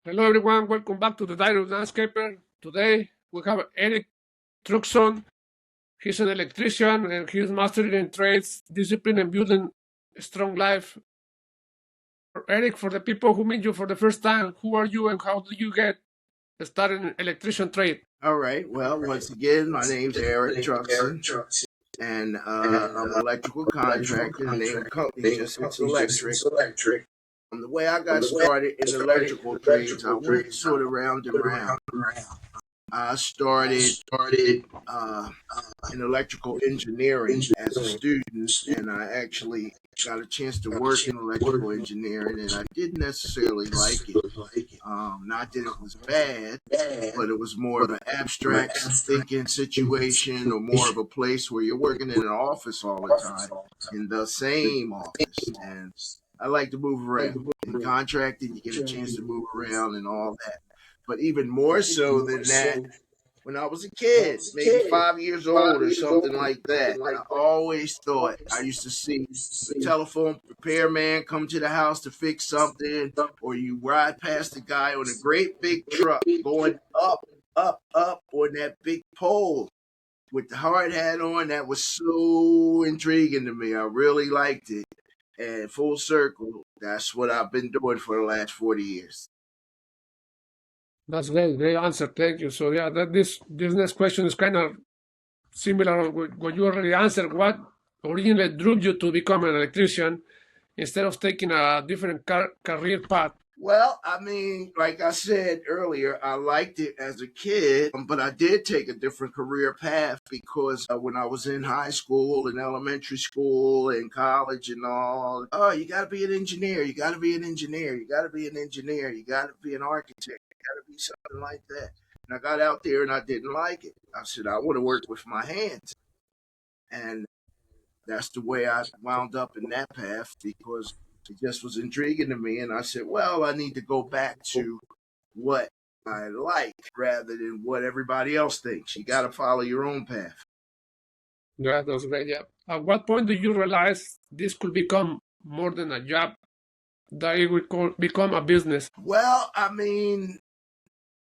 Hello, everyone. Welcome back to the Diary of Landscaper. Today we have Eric Truxon. He's an electrician and he's mastering in trades, discipline, and building a strong life. Eric, for the people who meet you for the first time, who are you and how did you get started in electrician trade? All right. Well, once again, my name's Eric Truxon, and I'm an electrical contractor. The name of the company just it's electric. The way I got started in the electrical trades, I went sort of round and round. I started in electrical engineering as a student, and I actually got a chance to work in electrical engineering, and I didn't necessarily like it. Not that it was bad, but it was more of an abstract thinking situation, or more of a place where you're working in an office all the time, in the same office. And I like to move around. In contracting, you get a chance to move around and all that. But even more so than that, when I was a kid, maybe 5 years old or something like that, I always thought I used to see the telephone repairman come to the house to fix something, or you ride past the guy on a great big truck going up, up on that big pole with the hard hat on. That was so intriguing to me. I really liked it. And full circle, that's what I've been doing for the last 40 years. That's great answer. Thank you. So yeah, this next question is kind of similar with what you already answered. What originally drew you to become an electrician instead of taking a different career path? Well, I mean, like I said earlier, I liked it as a kid, but I did take a different career path because when I was in high school and elementary school and college and all, oh, you got to be an engineer. You got to be an engineer. You got to be an engineer. You got to be an architect. You got to be something like that. And I got out there and I didn't like it. I said, I want to work with my hands. And that's the way I wound up in that path because it just was intriguing to me. And I said, well, I need to go back to what I like rather than what everybody else thinks. You got to follow your own path. Yeah, that's great. Yeah. At what point do you realize this could become more than a job, that it would become a business? Well, I mean,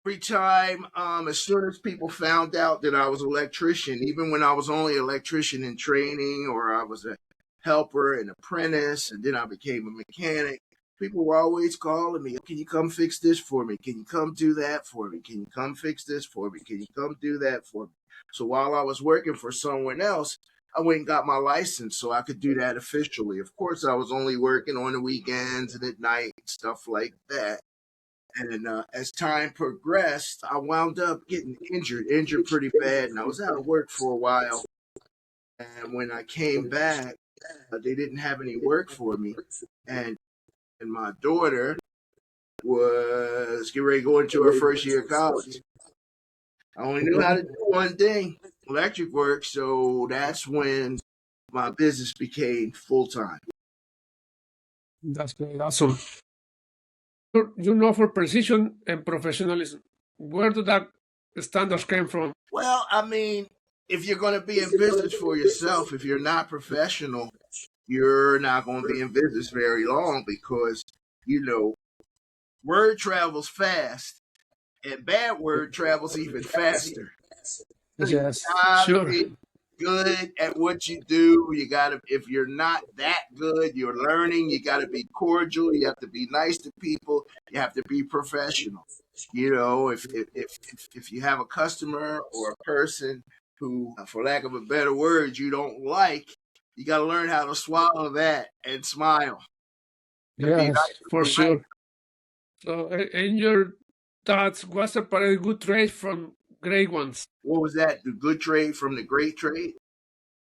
every time, as soon as people found out that I was an electrician, even when I was only an electrician in training or I was a helper, an apprentice, and then I became a mechanic, people were always calling me, can you come fix this for me? Can you come do that for me? Can you come fix this for me? Can you come do that for me? So while I was working for someone else, I went and got my license so I could do that officially. Of course, I was only working on the weekends and at night, stuff like that. And as time progressed, I wound up getting injured pretty bad. And I was out of work for a while. And when I came back, they didn't have any work for me. And my daughter was getting ready to go into her first year of college. I only knew how to do one thing, electric work. So that's when my business became full time. That's great. Awesome. You know, for precision and professionalism, where do that standards came from? Well, I mean, if you're going to be in business for yourself, if you're not professional, you're not going to be in business very long because, you know, word travels fast and bad word travels even faster. Yes, You gotta sure. be good at what you do. You gotta, if you're not that good, you're learning. You gotta be cordial. You have to be nice to people. You have to be professional. You know, if you have a customer or a person who, for lack of a better word, you don't like, you got to learn how to swallow that and smile and be Yes, nice for and polite. sure. So, in your thoughts, what separates good trade from great ones? What was that? The good trade from the great trade?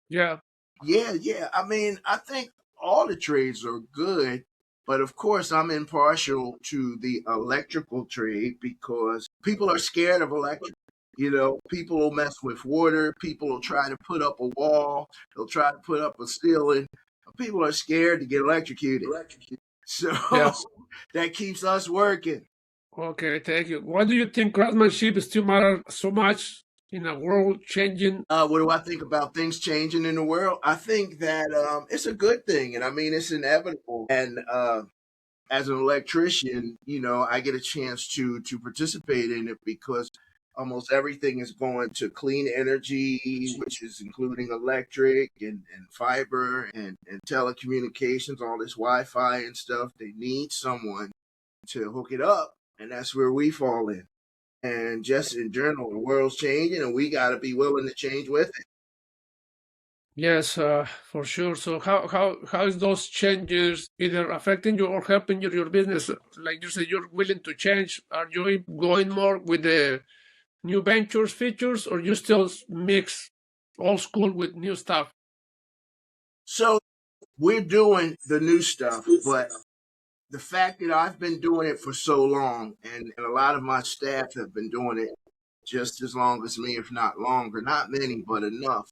Yeah, Yeah. I mean, I think all the trades are good, but of course, I'm impartial to the electrical trade because people are scared of electric. You know, people will mess with water. People will try to put up a wall. They'll try to put up a ceiling. People are scared to get electrocuted. So yes. that keeps us working. Okay, thank you. Why do you think craftsmanship still matters so much in a world changing? What do I think about things changing in the world? I think that it's a good thing, and I mean it's inevitable. And as an electrician, I get a chance to participate in it because almost everything is going to clean energy, which is including electric and fiber and telecommunications, all this Wi-Fi and stuff. They need someone to hook it up, and that's where we fall in. And just in general, the world's changing, and we got to be willing to change with it. Yes, for sure. So how is those changes either affecting you or helping your business? Like you said, you're willing to change. Are you going more with the new ventures features, or you still mix old school with new stuff? So we're doing the new stuff, but the fact that I've been doing it for so long, and a lot of my staff have been doing it just as long as me, if not longer, not many, but enough.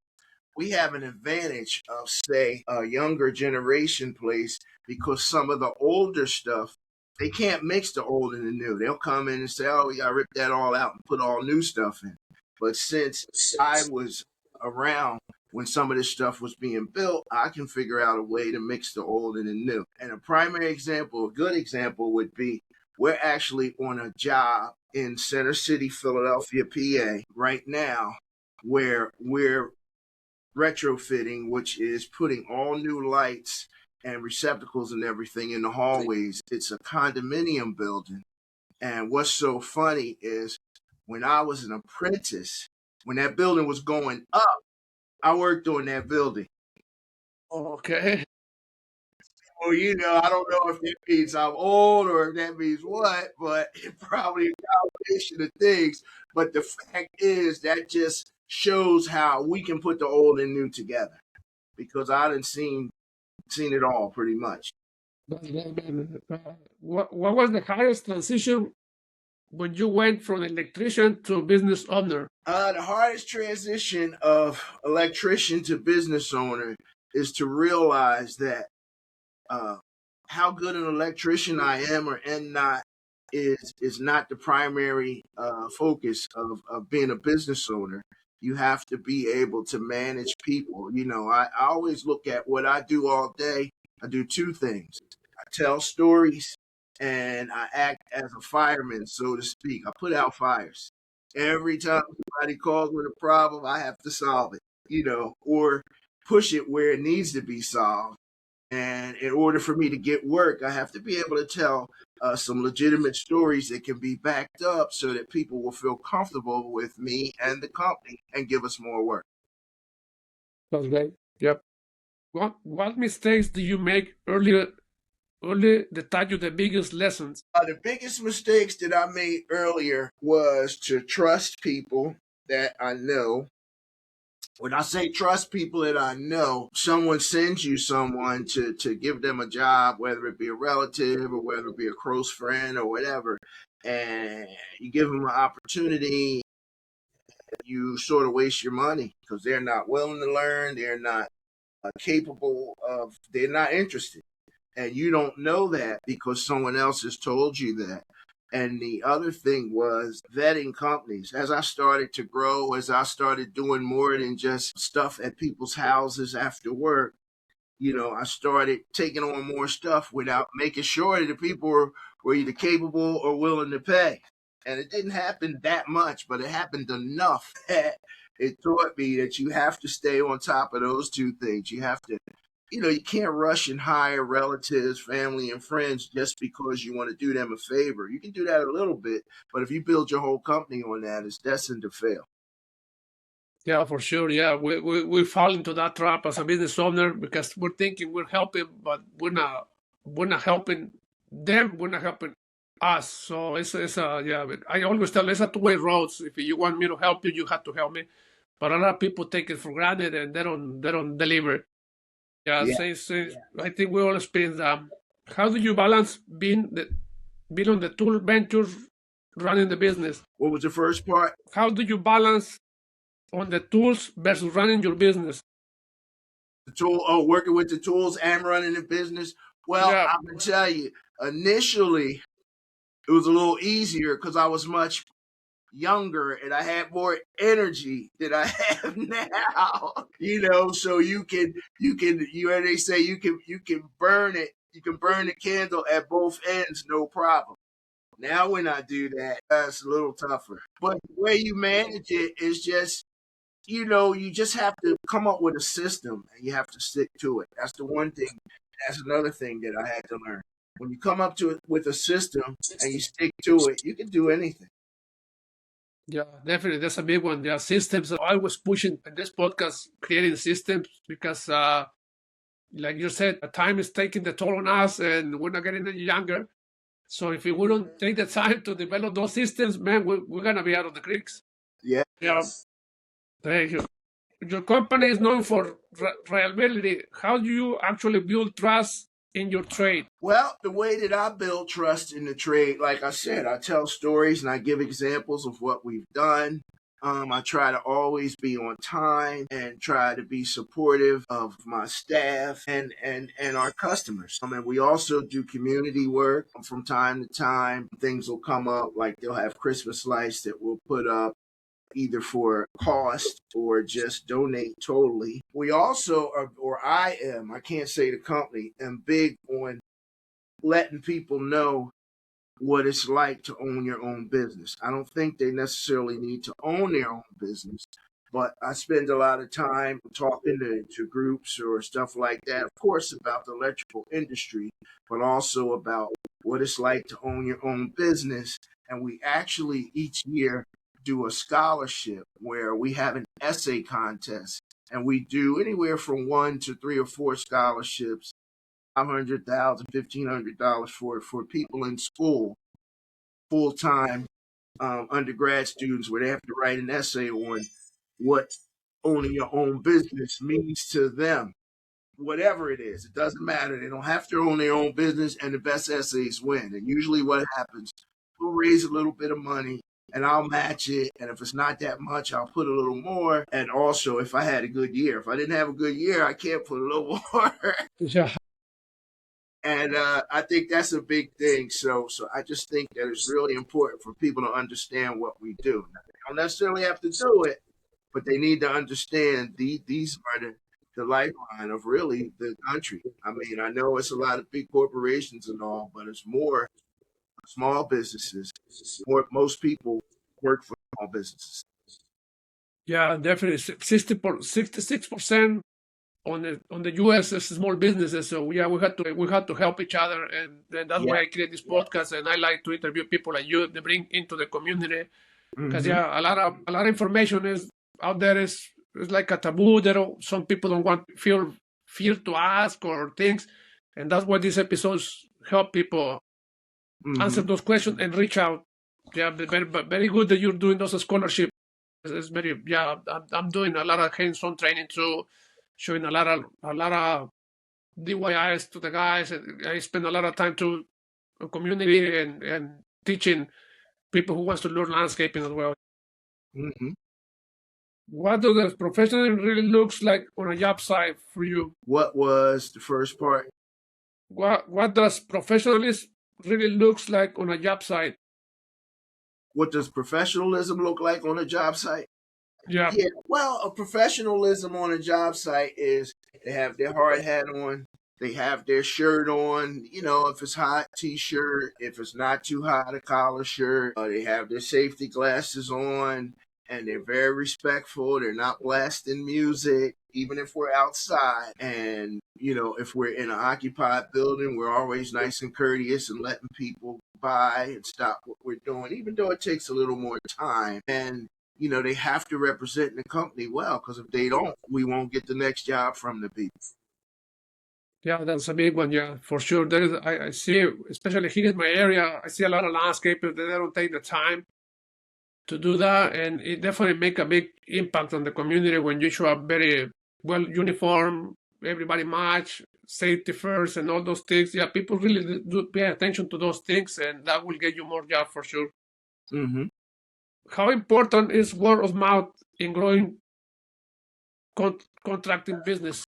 We have an advantage of, say, a younger generation place because some of the older stuff, they can't mix the old and the new. They'll come in and say, oh, we got to rip that all out and put all new stuff in. But since I was around when some of this stuff was being built, I can figure out a way to mix the old and the new. And a primary example, a good example would be we're actually on a job in Center City, Philadelphia, PA right now where we're retrofitting, which is putting all new lights and receptacles and everything in the hallways. It's a condominium building. And what's so funny is when I was an apprentice, when that building was going up, I worked on that building. Okay. Well, I don't know if that means I'm old or if that means what, but it probably a combination of things. But the fact is that just shows how we can put the old and new together because I done seen it all pretty much. What was the hardest transition when you went from electrician to business owner? The hardest transition of electrician to business owner is to realize that how good an electrician I am or am not is not the primary focus of being a business owner. You have to be able to manage people. I always look at what I do all day. I do two things. I tell stories and I act as a fireman, so to speak. I put out fires. Every time somebody calls with a problem, I have to solve it, or push it where it needs to be solved. And in order for me to get work, I have to be able to tell some legitimate stories that can be backed up so that people will feel comfortable with me and the company and give us more work. That's great. Yep. What mistakes do you make early that taught you the biggest lessons? The biggest mistakes that I made earlier was to trust people that I know. When I say trust people that I know, someone sends you someone to give them a job, whether it be a relative or whether it be a close friend or whatever, and you give them an opportunity, you sort of waste your money because they're not willing to learn, they're not capable of, they're not interested. And you don't know that because someone else has told you that. And the other thing was vetting companies. As I started to grow, as I started doing more than just stuff at people's houses after work, I started taking on more stuff without making sure that the people were either capable or willing to pay. And it didn't happen that much, but it happened enough that it taught me that you have to stay on top of those two things. You have to you can't rush and hire relatives, family, and friends just because you want to do them a favor. You can do that a little bit, but if you build your whole company on that, it's destined to fail. Yeah, for sure. Yeah, we fall into that trap as a business owner because we're thinking we're helping, but we're not helping them. We're not helping us. So it's a yeah. I always tell it's a two-way road. If you want me to help you, you have to help me. But a lot of people take it for granted and they don't deliver. Yeah, Yeah. I think we all experience that. How do you balance being on the tool ventures, running the business? What was the first part? How do you balance on the tools versus running your business? The tool, working with the tools and running the business. Well, Yeah, I'm gonna tell you, initially it was a little easier because I was much younger and I had more energy than I have now. So you can they say you can burn it, You can burn the candle at both ends, no problem. Now, when I do that, it's a little tougher. But the way you manage it is just, you just have to come up with a system and you have to stick to it. That's the one thing. That's another thing that I had to learn. When you come up to it with a system and you stick to it, you can do anything. Yeah, definitely. That's a big one. There are systems. I was pushing in this podcast, creating systems because, like you said, time is taking the toll on us and we're not getting any younger. So if we wouldn't take the time to develop those systems, man, we're going to be out of the creeks. Yeah. Yeah. Thank you. Your company is known for reliability. How do you actually build trust in your trade? Well, the way that I build trust in the trade, like I said, I tell stories and I give examples of what we've done. I try to always be on time and try to be supportive of my staff and our customers. And we also do community work from time to time. Things will come up, like they'll have Christmas lights that we'll put up either for cost or just donate totally. We also are, or I can't say the company, am big on letting people know what it's like to own your own business. I don't think they necessarily need to own their own business, but I spend a lot of time talking to groups or stuff like that, of course, about the electrical industry, but also about what it's like to own your own business. And we actually each year do a scholarship where we have an essay contest, and we do anywhere from 1 to 3 or 4 scholarships, $500,000, $1,500 for people in school, full-time undergrad students, where they have to write an essay on what owning your own business means to them. Whatever it is, it doesn't matter. They don't have to own their own business, and the best essays win. And usually what happens, we'll raise a little bit of money and I'll match it. And if it's not that much, I'll put a little more. And also, if I had a good year, if I didn't have a good year, I can't put a little more. Yeah. And I think that's a big thing. So I just think that it's really important for people to understand what we do. Now, they don't necessarily have to do it, but they need to understand these are the lifeline of really the country. I mean, I know it's a lot of big corporations and all, but it's more small businesses. Most people work for small businesses. Yeah, definitely. 66% on the U.S. is small businesses. So yeah, we had to help each other, and that's why I create this podcast. And I like to interview people like you to bring into the community, because a lot of information is out there is like a taboo. Some people don't want feel to ask or things, and that's why these episodes help people answer those questions and reach out. Yeah, very good that you're doing those scholarships. It's very, yeah. I'm doing a lot of hands-on training too, showing a lot of DIYs to the guys. And I spend a lot of time to community and teaching people who wants to learn landscaping as well. What does the professionalism really looks like on a job site for you? What was the first part? What does professionalism really looks like on a job site? What does professionalism look like on a job site? Yeah. Well, a professionalism on a job site is they have their hard hat on, they have their shirt on, if it's hot, t-shirt, if it's not too hot, a collar shirt, they have their safety glasses on, and they're very respectful. They're not blasting music, even if we're outside. And, if we're in an occupied building, we're always nice and courteous and letting people by and stop what we're doing, even though it takes a little more time. And, they have to represent the company well, because if they don't, we won't get the next job from the people. Yeah, that's a big one. Yeah, for sure. I see, especially here in my area, I see a lot of landscapers that they don't take the time to do that, and it definitely make a big impact on the community when you show up very well uniform, everybody match, safety first, and all those things. Yeah, people really do pay attention to those things, and that will get you more jobs for sure. How important is word of mouth in growing contracting business?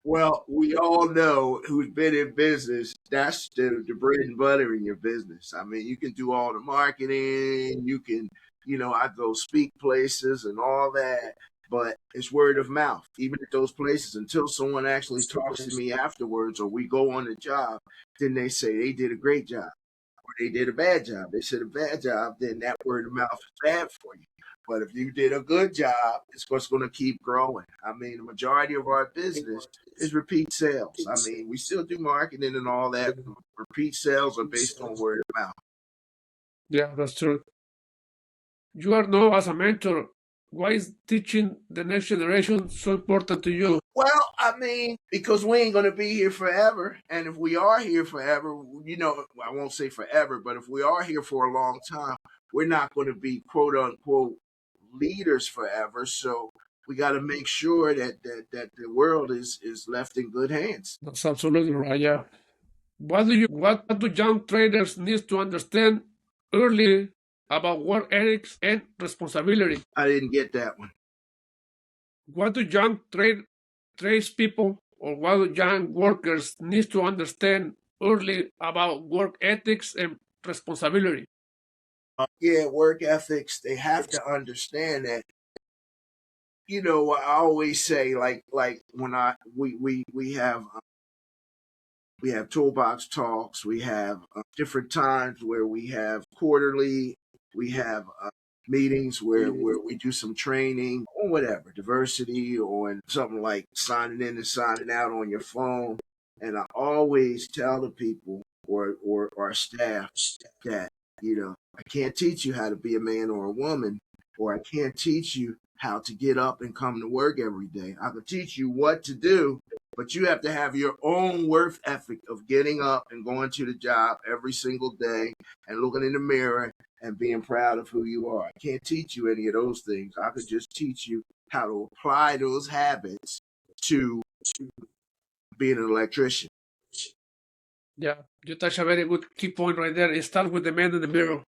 Well, we all know who's been in business, that's the bread and butter in your business. I mean, you can do all the marketing, you can, I go speak places and all that. but it's word of mouth, even at those places, until someone actually talks to me afterwards or we go on the job, then they say they did a great job or they did a bad job. They said a bad job, then that word of mouth is bad for you. But if you did a good job, it's what's going to keep growing. I mean, the majority of our business is repeat sales. I mean, we still do marketing and all that. Repeat sales are based on word of mouth. Yeah, that's true. You are known as a mentor. Why is teaching the next generation so important to you? Well, I mean, because we ain't going to be here forever. And if we are here forever, I won't say forever, but if we are here for a long time, we're not going to be quote unquote leaders forever. So we got to make sure that the world is left in good hands. That's absolutely right. Yeah. What do young traders need to understand early about work ethics and responsibility? I didn't get that one. What do young tradespeople or what do young workers need to understand early about work ethics and responsibility? Yeah, work ethics. They have to understand that. I always say, like when we have toolbox talks. We have different times where we have quarterly. We have meetings where we do some training or whatever, diversity or something like signing in and signing out on your phone. And I always tell the people or our staff that, I can't teach you how to be a man or a woman, or I can't teach you how to get up and come to work every day. I can teach you what to do, but you have to have your own worth ethic of getting up and going to the job every single day and looking in the mirror and being proud of who you are. I can't teach you any of those things. I could just teach you how to apply those habits to being an electrician. Yeah, you touch a very good key point right there. It starts with the man in the mirror.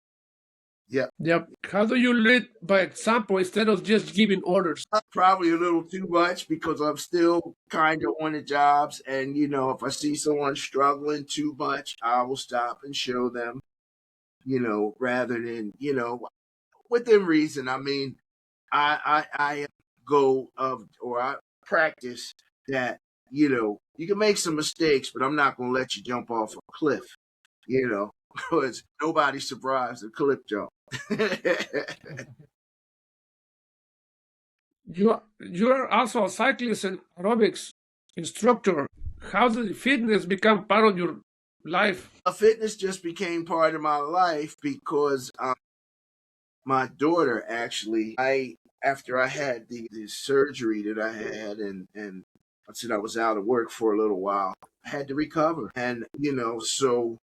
Yep. Yep. How do you lead by example instead of just giving orders? Probably a little too much because I'm still kind of on the jobs. And, if I see someone struggling too much, I will stop and show them, rather than, within reason. I mean, I go or I practice that, you can make some mistakes, but I'm not going to let you jump off a cliff, because nobody survives a cliff jump. You are also a cyclist and aerobics instructor. How did fitness become part of your life? Fitness just became part of my life because my daughter actually, after I had the surgery that I had, and I said I was out of work for a little while, I had to recover, and so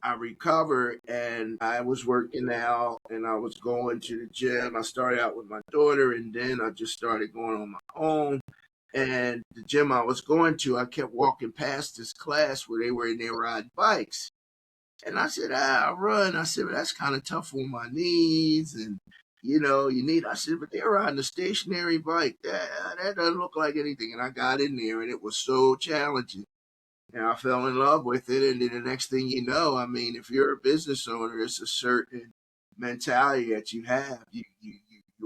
I recovered and I was working out and I was going to the gym. I started out with my daughter and then I just started going on my own. And the gym I was going to, I kept walking past this class where they were in there riding bikes. And I said, I run. I said, but that's kind of tough on my knees. And, I said, but they're riding a stationary bike. That doesn't look like anything. And I got in there and it was so challenging. And I fell in love with it. And then the next thing you know, I mean, if you're a business owner, it's a certain mentality that you have. You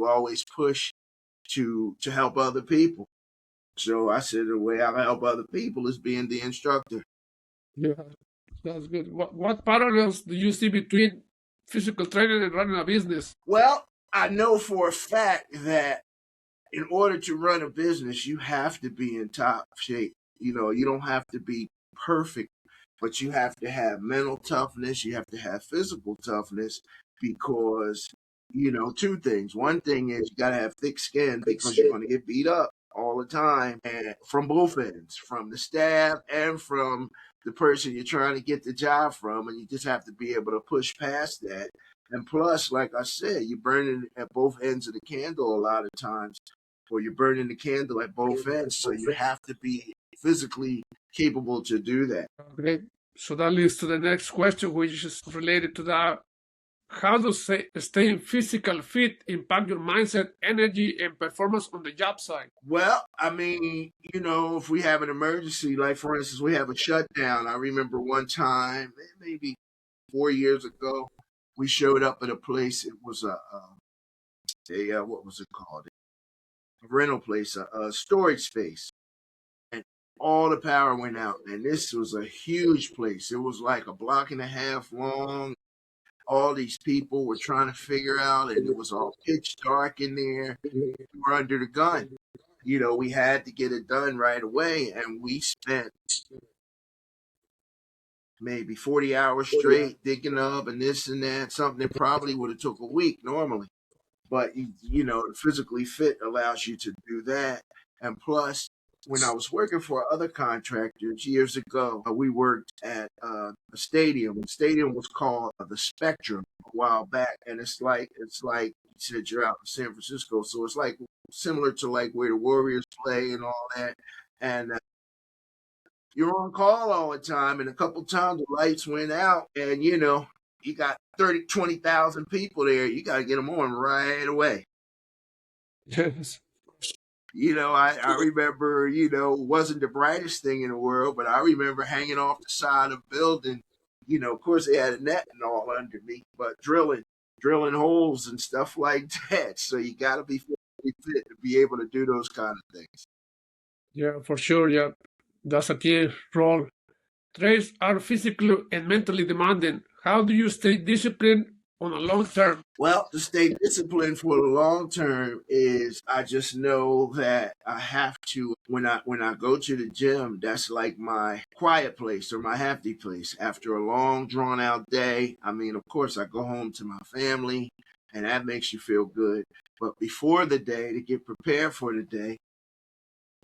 always push to help other people. So I said the way I help other people is being the instructor. Yeah, that's good. What parallels do you see between physical training and running a business? Well, I know for a fact that in order to run a business, you have to be in top shape. You don't have to be perfect, but you have to have mental toughness. You have to have physical toughness because, two things. One thing is you got to have thick skin because you're going to get beat up all the time, and from both ends, from the staff and from the person you're trying to get the job from. And you just have to be able to push past that. And plus, like I said, you're burning at both ends of the candle a lot of times, or you're burning the candle at both ends. So you have to be physically capable to do that. Great. So that leads to the next question, which is related to that. How does staying physical fit impact your mindset, energy, and performance on the job site? Well, I mean, if we have an emergency, like for instance, we have a shutdown. I remember one time, maybe 4 years ago, we showed up at a place. It was what was it called? rental place, a storage space, and all the power went out. And this was a huge place. It was like a block and a half long. All these people were trying to figure out, and it was all pitch dark in there. We were under the gun. We had to get it done right away, and we spent maybe 40 hours straight digging up and this and that, something that probably would have took a week normally. But, physically fit allows you to do that. And plus, when I was working for other contractors years ago, we worked at a stadium. The stadium was called the Spectrum a while back. And it's like you said, you're out in San Francisco. So it's like similar to like where the Warriors play and all that. And you're on call all the time, and a couple times the lights went out, and you got 20,000 people there. You got to get them on right away. Yes. I remember, it wasn't the brightest thing in the world, but I remember hanging off the side of the building. Of course they had a net and all underneath, but drilling holes and stuff like that. So you got to be fit to be able to do those kind of things. Yeah, for sure. Yeah, that's a key role. Trades are physically and mentally demanding. How do you stay disciplined on a long term? Well, to stay disciplined for the long term is I just know that I have to when I go to the gym, that's like my quiet place or my happy place. After a long drawn out day, I mean, of course I go home to my family and that makes you feel good. But before the day, to get prepared for the day,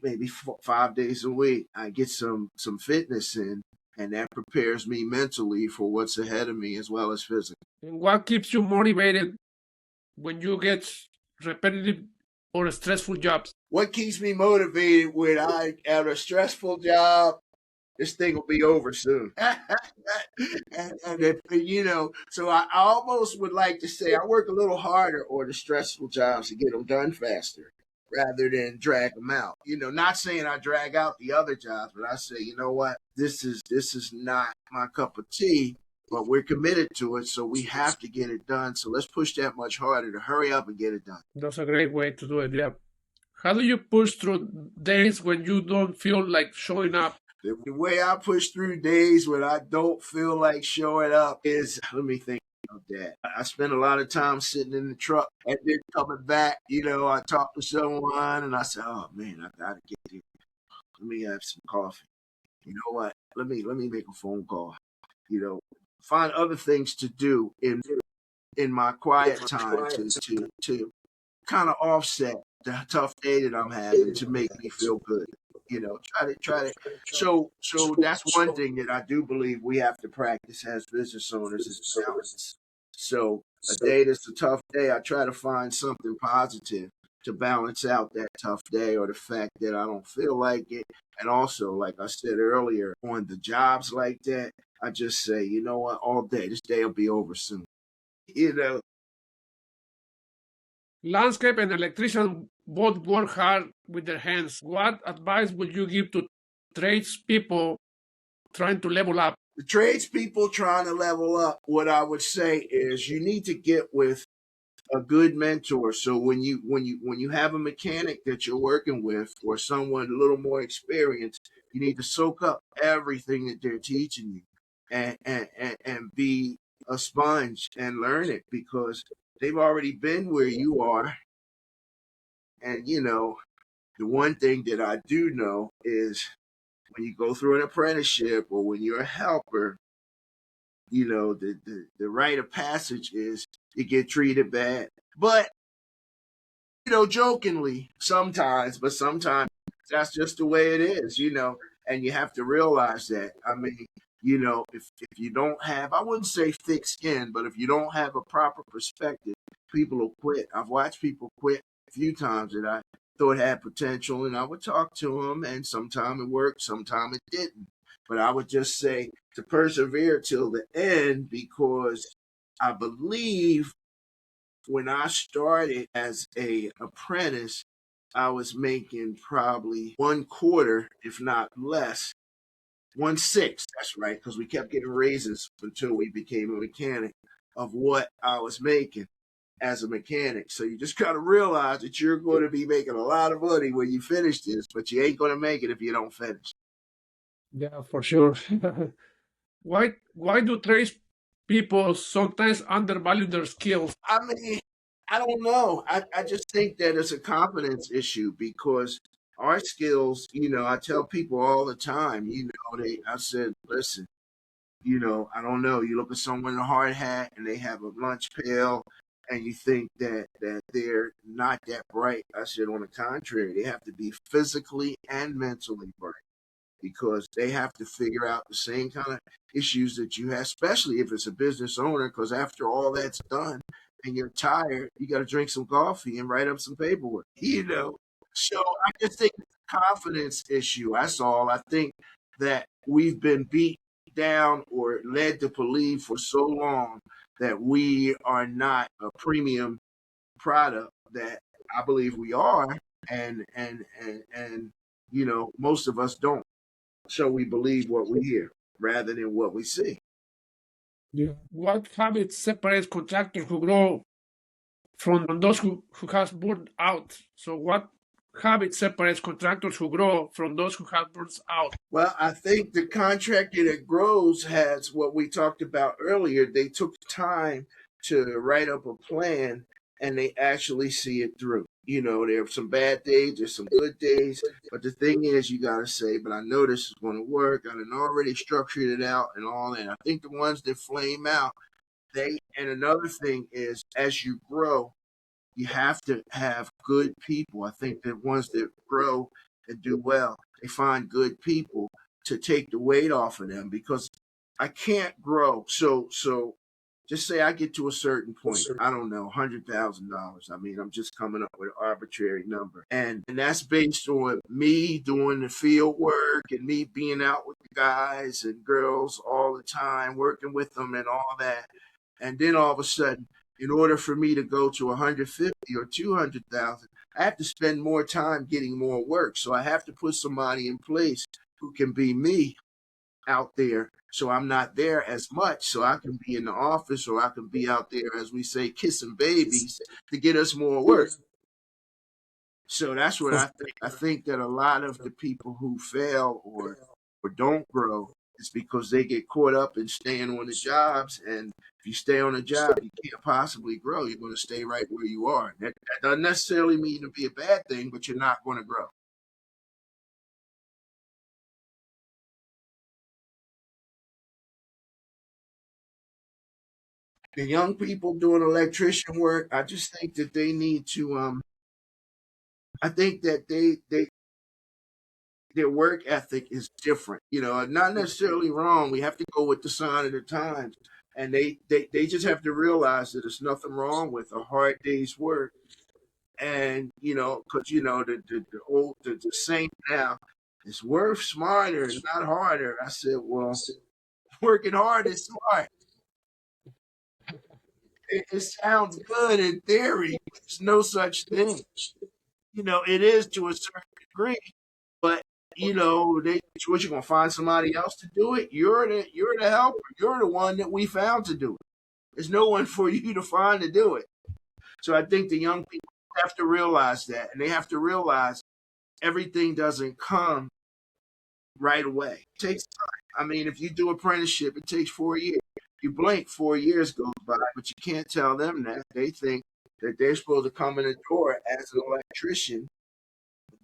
maybe 5 days a week, I get some fitness in, and that prepares me mentally for what's ahead of me as well as physically. And what keeps you motivated when you get repetitive or stressful jobs? What keeps me motivated when I have a stressful job? This thing will be over soon. and if, so I almost would like to say I work a little harder on the stressful jobs to get them done faster rather than drag them out. Not saying I drag out the other jobs, but I say, you know what, this is not my cup of tea, but we're committed to it, so we have to get it done. So let's push that much harder to hurry up and get it done. That's a great way to do it, yeah. How do you push through days when you don't feel like showing up? The way I push through days when I don't feel like showing up is, let me think about that. I spend a lot of time sitting in the truck and then coming back. I talk to someone and I say, oh man, I gotta get here. Let me have some coffee. You know what? Let me make a phone call. Find other things to do in my quiet time to kind of offset the tough day that I'm having to make me feel good. Try to. So that's one thing that I do believe we have to practice as business owners is balance. So a day that's a tough day, I try to find something positive to balance out that tough day or the fact that I don't feel like it. And also, like I said earlier, on the jobs like that, I just say, you know what, all day, this day will be over soon. Landscape and electrician both work hard with their hands. What advice would you give to tradespeople trying to level up? The tradespeople trying to level up, what I would say is you need to get with a good mentor. So when you have a mechanic that you're working with or someone a little more experienced, you need to soak up everything that they're teaching you and be a sponge and learn it because they've already been where you are. And the one thing that I do know is when you go through an apprenticeship or when you're a helper, the rite of passage is you get treated bad. But, jokingly sometimes, but sometimes that's just the way it is, and you have to realize that. I mean, if you don't have, I wouldn't say thick skin, but if you don't have a proper perspective, people will quit. I've watched people quit a few times that I thought had potential, and I would talk to them, and sometimes it worked, sometimes it didn't. But I would just say to persevere till the end because I believe when I started as a apprentice, I was making probably 1/4, if not less, 1/6. That's right, because we kept getting raises until we became a mechanic of what I was making. as a mechanic. So you just got to realize that you're going to be making a lot of money when you finish this, but you ain't going to make it if you don't finish. Yeah, for sure. Why do trades people sometimes undervalue their skills? I mean, I don't know. I just think that it's a confidence issue because our skills, I tell people all the time, I said, listen, I don't know. You look at someone in a hard hat and they have a lunch pail and you think that they're not that bright. I said, on the contrary, they have to be physically and mentally bright because they have to figure out the same kind of issues that you have, especially if it's a business owner, because after all that's done and you're tired, you got to drink some coffee and write up some paperwork, So I just think it's a confidence issue. That's all. I think that we've been beat down or led to believe for so long that we are not a premium product that I believe we are, and most of us don't. So we believe what we hear rather than what we see. Yeah. What habits separates contractors who grow from those who has burned out? So what habit separates contractors who grow from those who have burned out? Well, I think the contractor that grows has what we talked about earlier. They took time to write up a plan and they actually see it through. There are some bad days, there's some good days, but the thing is, you got to say, but I know this is going to work. I done already structured it out and all that. I think the ones that flame out, and another thing is, as you grow, you have to have good people. I think that ones that grow and do well, they find good people to take the weight off of them because I can't grow. So just say I get to a certain point, I don't know, $100,000. I mean, I'm just coming up with an arbitrary number. And that's based on me doing the field work and me being out with the guys and girls all the time, working with them and all that. And then all of a sudden, in order for me to go to 150 or 200,000, I have to spend more time getting more work. So I have to put somebody in place who can be me out there. So I'm not there as much. So I can be in the office or I can be out there, as we say, kissing babies to get us more work. So that's what I think. I think that a lot of the people who fail or don't grow is because they get caught up in staying on the jobs. And if you stay on a job, you can't possibly grow. You're going to stay right where you are. That doesn't necessarily mean to be a bad thing, but you're not going to grow. The young people doing electrician work, I just think that they need to. I think that their work ethic is different. Not necessarily wrong. We have to go with the sign of the times. And they just have to realize that there's nothing wrong with a hard day's work. And, because, the saying now is work smarter and not harder. I said, well, working hard is smart. It sounds good in theory, but there's no such thing. It is to a certain degree, but what, you're gonna find somebody else to do it. You're the helper. You're the one that we found to do it. There's no one for you to find to do it. So I think the young people have to realize that, and they have to realize everything doesn't come right away. It takes time. I mean, if you do apprenticeship, it takes 4 years. You blink, 4 years goes by, but you can't tell them that. They think that they're supposed to come in the door as an electrician,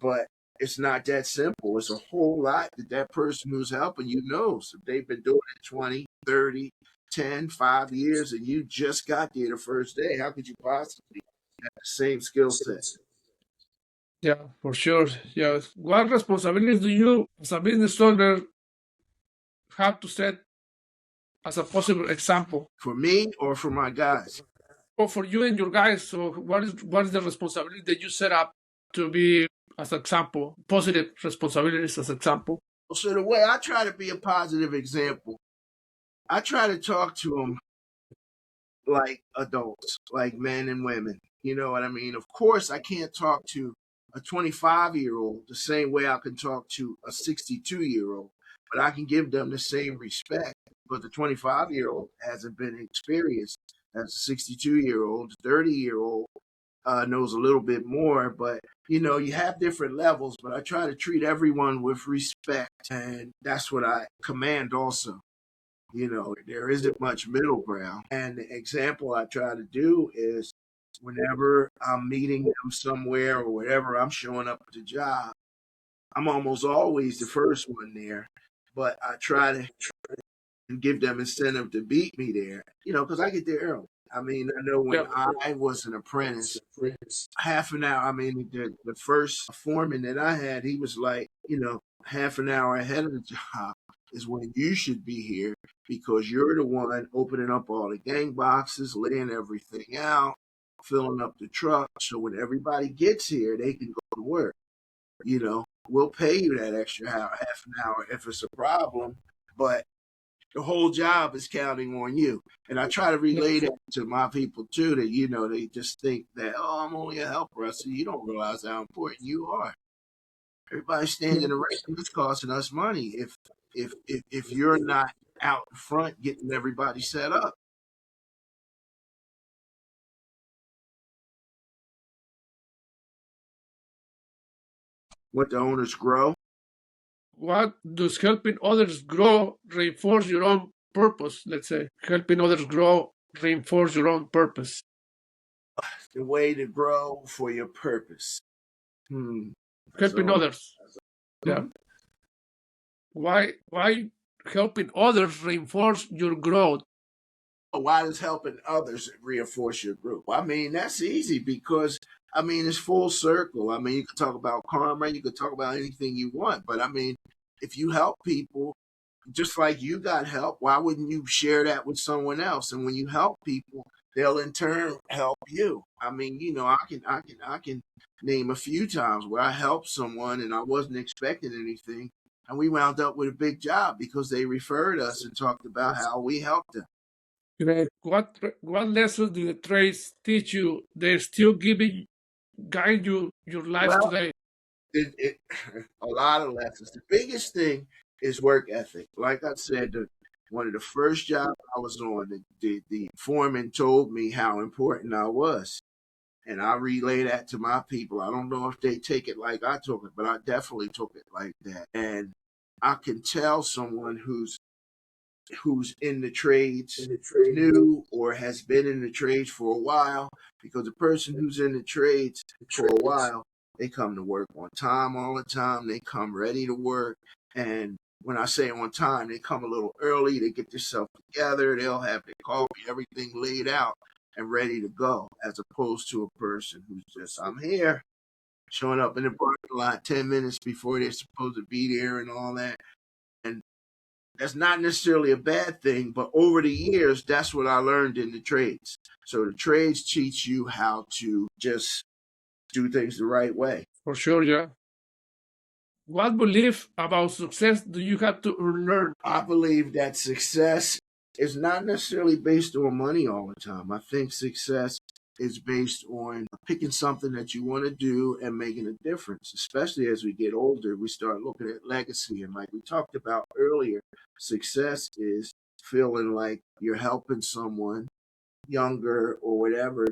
but it's not that simple. It's a whole lot that person who's helping you knows. If they've been doing it 20, 30, 10, 5 years, and you just got there the first day, how could you possibly have the same skill set? Yeah, for sure. Yeah. What responsibilities do you, as a business owner, have to set as a possible example? For me or for my guys? Or for you and your guys, so what is the responsibility that you set up to be as example, positive responsibilities as example? So the way I try to be a positive example, I try to talk to them like adults, like men and women. You know what I mean? Of course, I can't talk to a 25-year-old the same way I can talk to a 62-year-old, but I can give them the same respect. But the 25-year-old hasn't been experienced as a 62-year-old, 30-year-old knows a little bit more, but you have different levels, but I try to treat everyone with respect, and that's what I command also. There isn't much middle ground. And the example I try to do is whenever I'm meeting them somewhere or whatever, I'm showing up at the job, I'm almost always the first one there, but I try to give them incentive to beat me there, because I get there early. I mean, I know when Yeah. I was an apprentice, half an hour, I mean, the first foreman that I had, he was like, half an hour ahead of the job is when you should be here because you're the one opening up all the gang boxes, laying everything out, filling up the truck. So when everybody gets here, they can go to work. We'll pay you that extra hour, half an hour if it's a problem, but the whole job is counting on you. And I try to relate it to my people too, that, they just think that, oh, I'm only a helper. I said, you don't realize how important you are. Everybody's standing around, it's costing us money if you're not out front getting everybody set up. What the owners grow. What does helping others grow reinforce your own purpose? Let's say helping others grow reinforce your own purpose. The way to grow for your purpose. Helping others. Yeah. Why helping others reinforce your growth? Why does helping others reinforce your group? I mean, that's easy because, it's full circle. You can talk about karma, you can talk about anything you want. But, if you help people, just like you got help, why wouldn't you share that with someone else? And when you help people, they'll in turn help you. I can name a few times where I helped someone and I wasn't expecting anything. And we wound up with a big job because they referred us and talked about how we helped them. Great. What lessons do the trades teach you? They're still guide you your life Well, today. A lot of lessons. The biggest thing is work ethic. Like I said, one of the first jobs I was on, the foreman told me how important I was. And I relay that to my people. I don't know if they take it like I took it, but I definitely took it like that. And I can tell someone who's in the trades new or has been in the trades for a while, because the person who's in the trades for a while, they come to work on time all the time. They come ready to work. And when I say on time, they come a little early. They get themselves together. They'll have their coffee, everything laid out and ready to go, as opposed to a person who's just, I'm here, showing up in the parking lot 10 minutes before they're supposed to be there and all that. And that's not necessarily a bad thing, but over the years, that's what I learned in the trades. So the trades teach you how to just do things the right way. For sure, yeah. What belief about success do you have to learn? I believe that success is not necessarily based on money all the time. I think success is based on picking something that you want to do and making a difference. Especially as we get older, we start looking at legacy. And like we talked about earlier, success is feeling like you're helping someone younger or whatever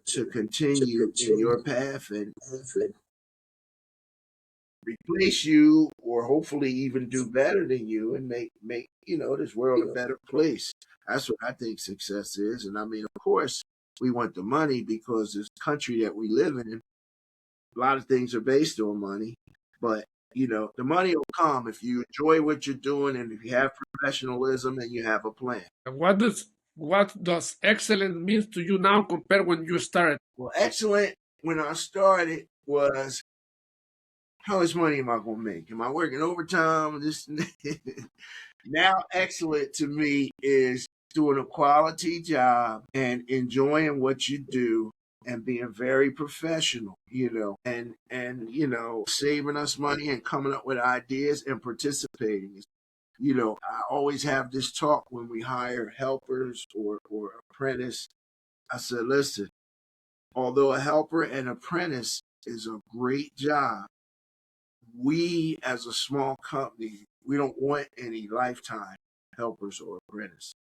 to continue in your path and replace you or hopefully even do better than you and make this world a better place. That's what I think success is. And of course, we want the money because this country that we live in, a lot of things are based on money. But the money will come if you enjoy what you're doing and if you have professionalism and you have a plan. What does excellent means to you now compared when you started? Well, excellent when I started was, how much money am I going to make? Am I working overtime? Now, excellent to me is doing a quality job and enjoying what you do and being very professional, and saving us money and coming up with ideas and participating. I always have this talk when we hire helpers or apprentice. I said, listen, although a helper and apprentice is a great job, we as a small company, we don't want any lifetime helpers or apprentices.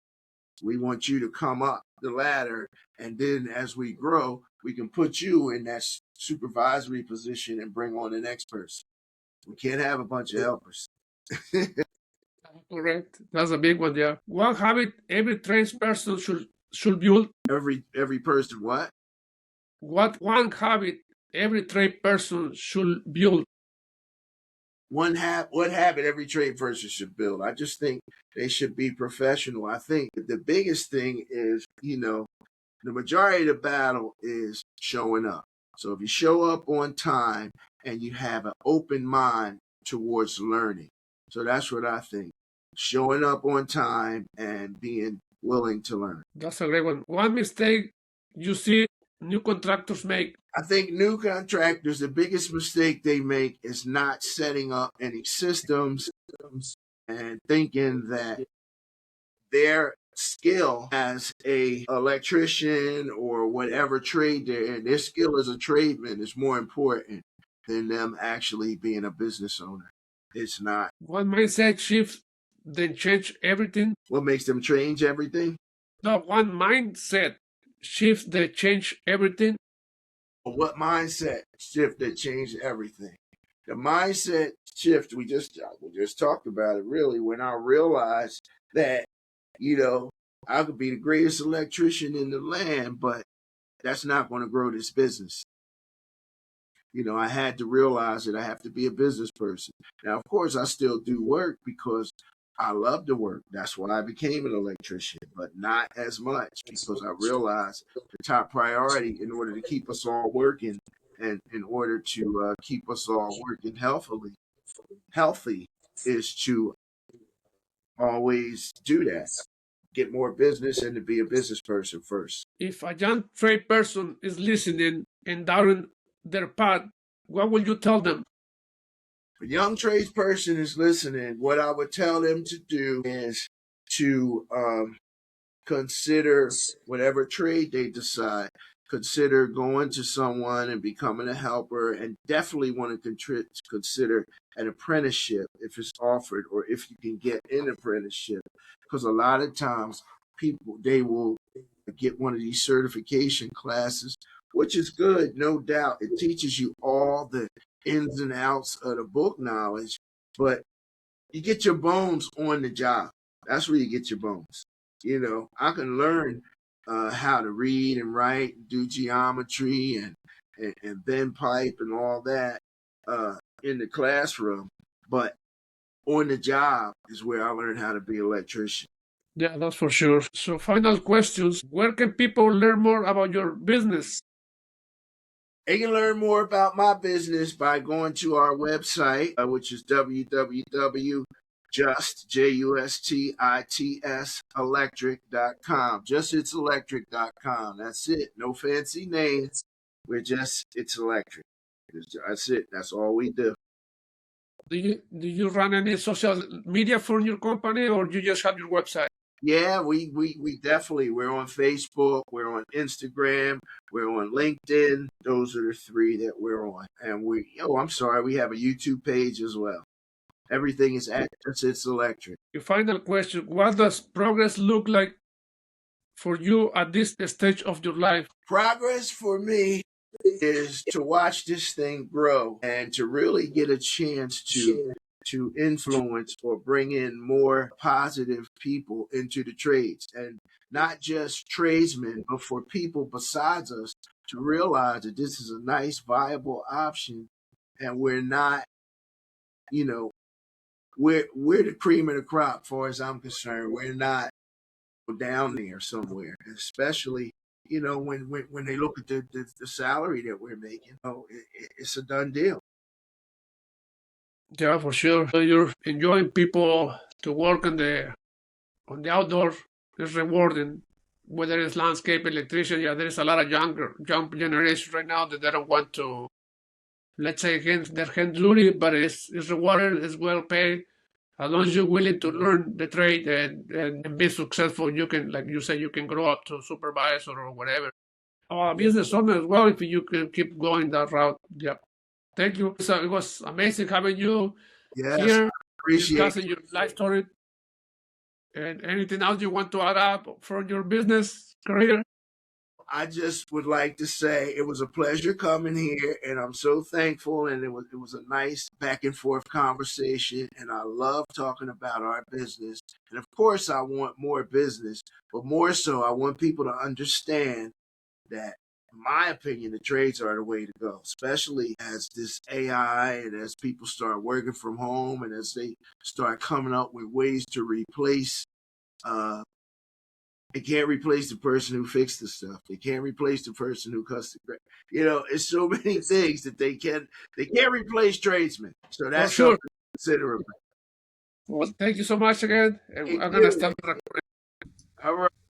We want you to come up the ladder, and then as we grow, we can put you in that supervisory position and bring on the next person. We can't have a bunch of helpers. Correct. That's a big one, yeah. One habit every tradesperson should build. Every person what? What one habit every trade person should build? What habit every trade person should build? I just think they should be professional. I think the biggest thing is, the majority of the battle is showing up. So if you show up on time and you have an open mind towards learning. So that's what I think. Showing up on time and being willing to learn. That's a great one. One mistake you see new contractors make? I think new contractors, the biggest mistake they make is not setting up any systems and thinking that their skill as a electrician or whatever trade they're in, their skill as a tradesman is more important than them actually being a business owner. It's not. One mindset shift, then change everything. What makes them change everything? No, one mindset shift that change everything. What mindset shift that changed everything? The mindset shift, we just talked about it really, when I realized that, I could be the greatest electrician in the land, but that's not going to grow this business. I had to realize that I have to be a business person. Now, of course, I still do work because I love to work. That's why I became an electrician, but not as much because I realized the top priority in order to keep us all working and in order to keep us all working healthy is to always do that. Get more business and to be a business person first. If a young trade person is listening and doubting their path, what will you tell them? If a young tradesperson is listening, what I would tell them to do is to consider whatever trade they decide, consider going to someone and becoming a helper, and definitely want to consider an apprenticeship if it's offered or if you can get an apprenticeship. Because a lot of times they will get one of these certification classes, which is good, no doubt. It teaches you all the ins and outs of the book knowledge, but you get your bones on the job. That's where you get your bones. I can learn how to read and write, do geometry and bend pipe and all that in the classroom, but on the job is where I learned how to be an electrician. Yeah, that's for sure. So final questions. Where can people learn more about your business? They can learn more about my business by going to our website, which is electric.com. JustIt'sElectric.com. That's it. No fancy names. It's electric. That's it. That's all we do. Do you run any social media for your company, or you just have your website? Yeah, we definitely, we're on Facebook, we're on Instagram, we're on LinkedIn. Those are the three that we're on. And we have a YouTube page as well. Everything is at Just It's Electric. Your final question, what does progress look like for you at this stage of your life? Progress for me is to watch this thing grow and to really get a chance to influence or bring in more positive people into the trades, and not just tradesmen, but for people besides us to realize that this is a nice, viable option, and we're not, we're the cream of the crop, as far as I'm concerned. We're not down there somewhere, especially when they look at the salary that we're making. It's a done deal. Yeah, for sure. So you're enjoying people to work on the outdoor. It's rewarding. Whether it's landscape, electrician, there is a lot of young generation right now that they don't want to, let's say, their hand duty, but it's rewarded, it's well paid. As long as you're willing to learn the trade and be successful, you can, like you say, you can grow up to supervisor or whatever. Or business owner as well, if you can keep going that route. Yep. Thank you. So it was amazing having you here, discussing your life story. And anything else you want to add up for your business career? I just would like to say it was a pleasure coming here, and I'm so thankful. And it was a nice back and forth conversation, and I love talking about our business. And of course, I want more business, but more so, I want people to understand that, in my opinion, the trades are the way to go, especially as this AI and as people start working from home and as they start coming up with ways to replace. It can't replace the person who fixed the stuff. They can't replace the person who cuts the grass. It's so many things that they can't replace tradesmen. So For that's sure. something to consider about. Well, thank you so much again. And Thank I'm going to you. start the recording. All right.